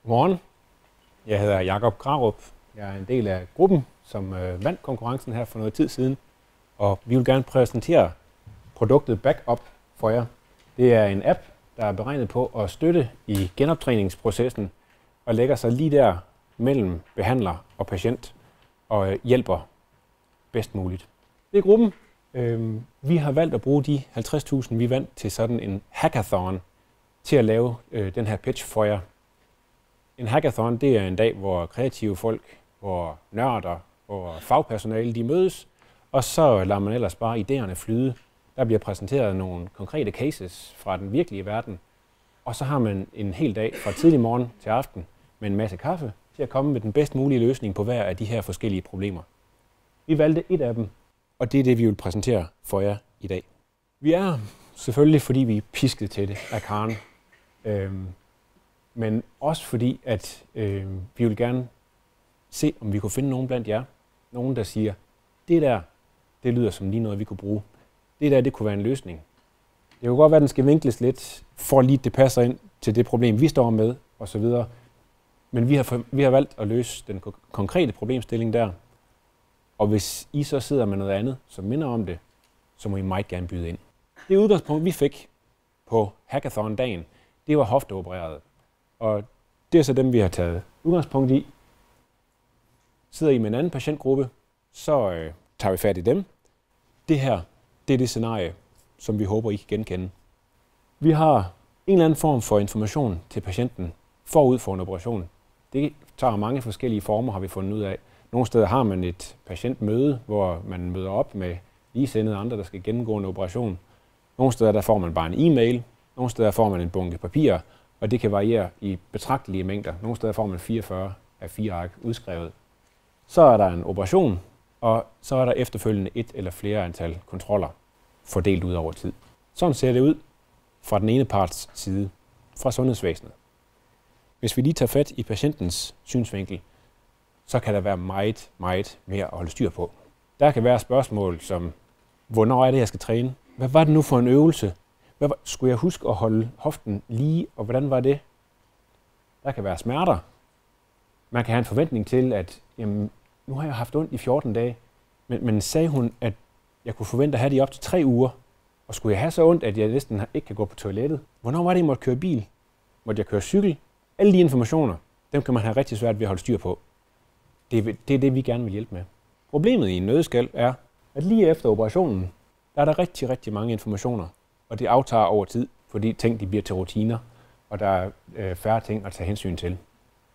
Godmorgen. Jeg hedder Jakob Krarup. Jeg er en del af gruppen, som vandt konkurrencen her for noget tid siden. Og vi vil gerne præsentere produktet Backup for jer. Det er en app, der er beregnet på at støtte i genoptræningsprocessen og lægger sig lige der mellem behandler og patient og hjælper bedst muligt. Det er gruppen. Vi har valgt at bruge de 50.000, vi vandt til sådan en hackathon til at lave den her pitch for jer. En hackathon, det er en dag, hvor kreative folk, hvor nørder, hvor fagpersonale de mødes, og så lader man ellers bare idéerne flyde. Der bliver præsenteret nogle konkrete cases fra den virkelige verden, og så har man en hel dag fra tidlig morgen til aften med en masse kaffe til at komme med den bedst mulige løsning på hver af de her forskellige problemer. Vi valgte et af dem, og det er det, vi vil præsentere for jer i dag. Vi er selvfølgelig, fordi vi er pisket til det af Karen, men også fordi, at vi vil gerne se, om vi kunne finde nogen blandt jer. Nogen, der siger, det der, det lyder som lige noget, vi kunne bruge. Det der, det kunne være en løsning. Det kunne godt være, at den skal vinkles lidt, for lige det passer ind til det problem, vi står med, osv. Men vi har valgt at løse den konkrete problemstilling der. Og hvis I så sidder med noget andet, som minder om det, så må I meget gerne byde ind. Det udgangspunkt, vi fik på hackathon-dagen, det var hofteopereret. Og det er så dem, vi har taget udgangspunkt i. Sidder I med en anden patientgruppe, så tager vi fat i dem. Det her, det er det scenarie, som vi håber, I kan genkende. Vi har en eller anden form for information til patienten forud for en operation. Det tager mange forskellige former, har vi fundet ud af. Nogle steder har man et patientmøde, hvor man møder op med ligesindede andre, der skal gennemgå en operation. Nogle steder der får man bare en e-mail. Nogle steder får man en bunke papirer, og det kan variere i betragtelige mængder. Nogle steder får man 44 af 4 ark udskrevet. Så er der en operation, og så er der efterfølgende et eller flere antal kontroller fordelt ud over tid. Sådan ser det ud fra den ene parts side, fra sundhedsvæsenet. Hvis vi lige tager fat i patientens synsvinkel, så kan der være meget mere at holde styr på. Der kan være spørgsmål som, hvornår er det, jeg skal træne? Hvad var det nu for en øvelse? Skulle jeg huske at holde hoften lige, og hvordan var det? Der kan være smerter. Man kan have en forventning til, at jamen, nu har jeg haft ondt i 14 dage, men sagde hun, at jeg kunne forvente at have det i op til 3 uger, og skulle jeg have så ondt, at jeg næsten ikke kan gå på toilettet? Hvornår var det, jeg måtte køre bil? Måtte jeg køre cykel? Alle de informationer, dem kan man have rigtig svært ved at holde styr på. Det er det, vi gerne vil hjælpe med. Problemet i en nøddeskal er, at lige efter operationen, der er der rigtig mange informationer, og det aftager over tid, fordi ting de bliver til rutiner, og der er færre ting at tage hensyn til.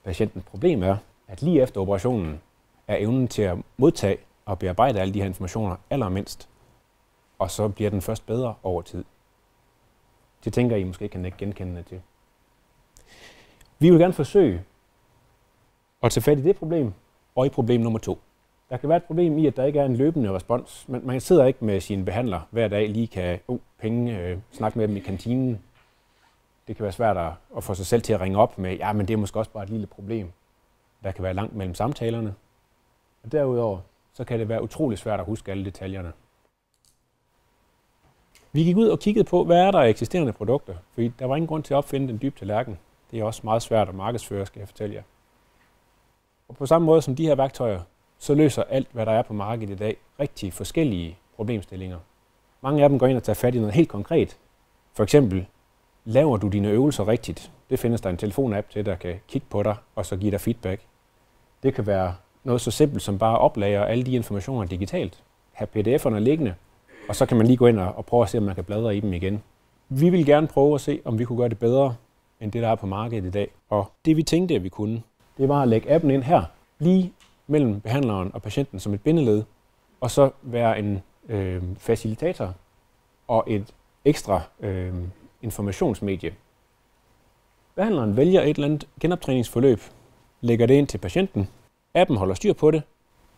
Patientens problem er, at lige efter operationen er evnen til at modtage og bearbejde alle de her informationer allermindst, og så bliver den først bedre over tid. Det tænker I måske kan ikke genkende til. Vi vil gerne forsøge at tage fat i det problem, og i problem nummer 2. Der kan være et problem i, at der ikke er en løbende respons. Man sidder ikke med sine behandlere hver dag, lige kan snakke med dem i kantinen. Det kan være svært at få sig selv til at ringe op med, ja, men det er måske også bare et lille problem. Der kan være langt mellem samtalerne. Og derudover, så kan det være utrolig svært at huske alle detaljerne. Vi gik ud og kiggede på, hvad er der af eksisterende produkter, fordi der var ingen grund til at opfinde den dybe tallerken. Det er også meget svært at markedsføre, skal jeg fortælle jer. Og på samme måde som de her værktøjer, så løser alt, hvad der er på markedet i dag, rigtig forskellige problemstillinger. Mange af dem går ind og tager fat i noget helt konkret. For eksempel, laver du dine øvelser rigtigt? Det findes der en telefonapp til, der kan kigge på dig og så give dig feedback. Det kan være noget så simpelt som bare at oplagre alle de informationer digitalt. Have pdf'erne liggende, og så kan man lige gå ind og prøve at se, om man kan bladre i dem igen. Vi vil gerne prøve at se, om vi kunne gøre det bedre, end det, der er på markedet i dag. Og det vi tænkte, at vi kunne, det var at lægge appen ind her, lige mellem behandleren og patienten som et bindeled, og så være en facilitator og et ekstra informationsmedie. Behandleren vælger et eller andet genoptræningsforløb, lægger det ind til patienten, appen holder styr på det,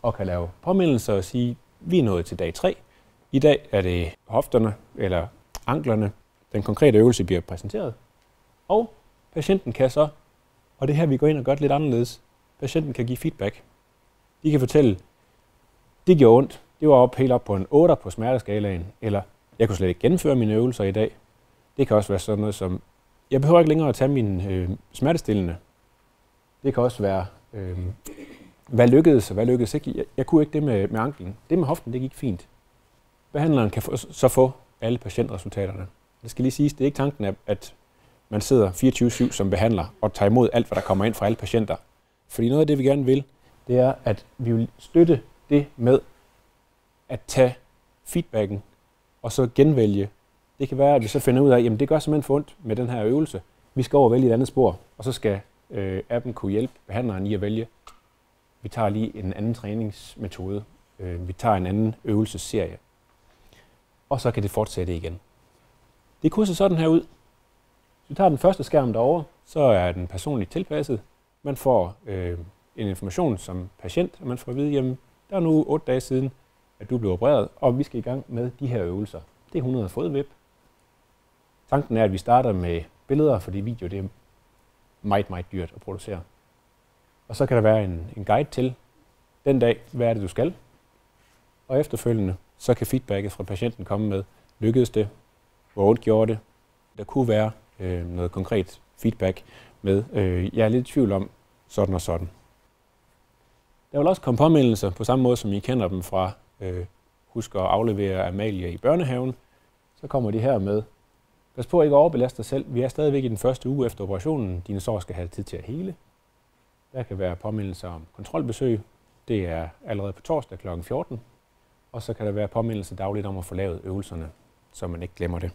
og kan lave påmindelser og sige, vi er nået til dag 3. I dag er det hofterne eller anklerne. Den konkrete øvelse bliver præsenteret, og patienten kan så, og det her vi går ind og gør det lidt anderledes, patienten kan give feedback. De kan fortælle, det gjorde ondt, det var helt op på en 8 på smerteskalaen, eller jeg kunne slet ikke gennemføre mine øvelser i dag. Det kan også være sådan noget som, jeg behøver ikke længere at tage mine smertestillende. Det kan også være, hvad lykkedes og hvad lykkedes ikke. Jeg kunne ikke det med anklen. Det med hoften, det gik fint. Behandleren kan så få alle patientresultaterne. Det skal lige siges, det er ikke tanken, at man sidder 24/7 som behandler og tager imod alt, hvad der kommer ind fra alle patienter. Fordi noget af det, vi gerne vil, det er, at vi vil støtte det med at tage feedbacken og så genvælge. Det kan være, at vi så finder ud af, at det gør simpelthen for ondt med den her øvelse. Vi skal over og vælge et andet spor, og så skal appen kunne hjælpe behandleren i at vælge. Vi tager lige en anden træningsmetode. Vi tager en anden øvelsesserie. Og så kan det fortsætte igen. Det kunne se sådan her ud. Hvis vi tager den første skærm derovre, så er den personligt tilpasset. Man får en information som patient, og man får at vide, at der er nu 8 dage siden, at du blev opereret, og vi skal i gang med de her øvelser. Det er 100 fodvip. Tanken er, at vi starter med billeder, fordi video det er meget, meget dyrt at producere. Og så kan der være en guide til den dag, hvad er det, du skal. Og efterfølgende, så kan feedbacket fra patienten komme med, lykkedes det, hvor ondt gjorde det. Der kunne være noget konkret feedback med, jeg er lidt i tvivl om sådan og sådan. Der vil også komme påmindelser på samme måde, som I kender dem fra husk at aflevere Amalie i børnehaven. Så kommer de her med, pas på ikke at overbelaste dig selv. Vi er stadigvæk i den første uge efter operationen. Dine sår skal have tid til at hele. Der kan være påmindelser om kontrolbesøg. Det er allerede på torsdag kl. 14. Og så kan der være påmindelser dagligt om at få lavet øvelserne, så man ikke glemmer det.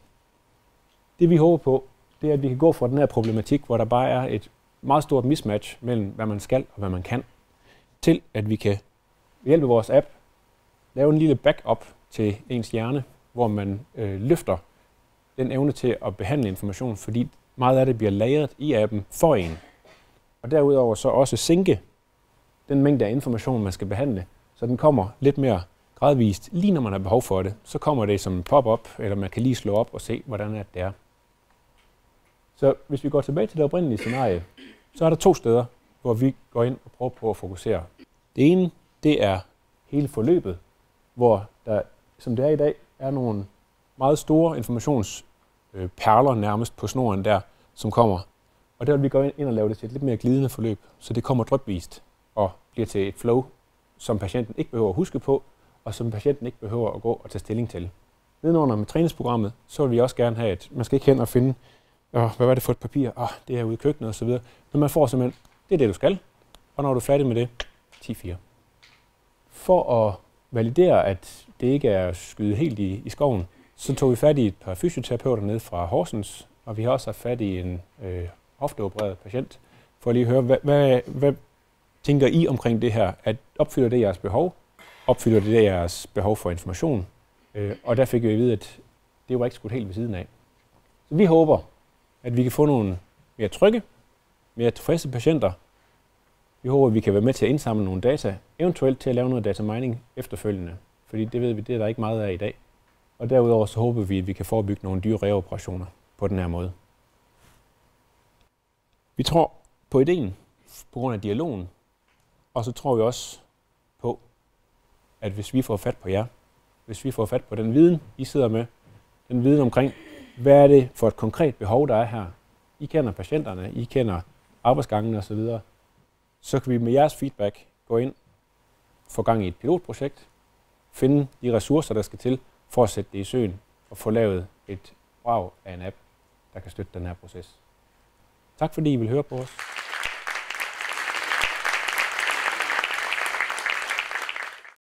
Det vi håber på, det er, at vi kan gå fra den her problematik, hvor der bare er et meget stort mismatch mellem, hvad man skal og hvad man kan, til at vi kan ved hjælp af vores app lave en lille backup til ens hjerne, hvor man løfter den evne til at behandle information, fordi meget af det bliver lagret i appen for en. Og derudover så også sænke den mængde af information, man skal behandle, så den kommer lidt mere gradvist. Lige når man har behov for det, så kommer det som en pop-up, eller man kan lige slå op og se, hvordan det er. Så hvis vi går tilbage til det oprindelige scenarie, så er der 2 steder, hvor vi går ind og prøver på at fokusere. Det ene, det er hele forløbet, hvor der, som det er i dag, er nogle meget store informationsperler nærmest på snoren der, som kommer. Og der vil vi gå ind og lave det til et lidt mere glidende forløb, så det kommer drypvist og bliver til et flow, som patienten ikke behøver at huske på, og som patienten ikke behøver at gå og tage stilling til. Nedenunder med træningsprogrammet, så vil vi også gerne have, at man skal ikke hen og finde, hvad var det for et papir? Det er ude i køkkenet osv. Men man får simpelthen, det er det du skal, og når du er færdig med det, 10-4. For at validere, at det ikke er skyde helt i skoven, så tog vi fat i et par fysioterapeuter nede fra Horsens, og vi har også haft fat i en hofteopereret patient, for at lige høre, hvad tænker I omkring det her? At opfylder det jeres behov? Opfylder det jeres behov for information? Og der fik vi at vide, at det var ikke skudt helt ved siden af. Så vi håber, at vi kan få nogle mere trygge, mere tilfredse patienter. Vi håber, at vi kan være med til at indsamle nogle data, eventuelt til at lave noget data mining efterfølgende, fordi det ved vi, det er der ikke meget af i dag. Og derudover så håber vi, at vi kan forebygge nogle dyre reoperationer på den her måde. Vi tror på ideen på grund af dialogen, og så tror vi også på, at hvis vi får fat på jer, hvis vi får fat på den viden, I sidder med, den viden omkring, hvad er det for et konkret behov, der er her. I kender patienterne, I kender arbejdsgangene osv., så kan vi med jeres feedback gå ind, få gang i et pilotprojekt, finde de ressourcer, der skal til for at sætte det i søen og få lavet et brag af en app, der kan støtte den her proces. Tak fordi I vil høre på os.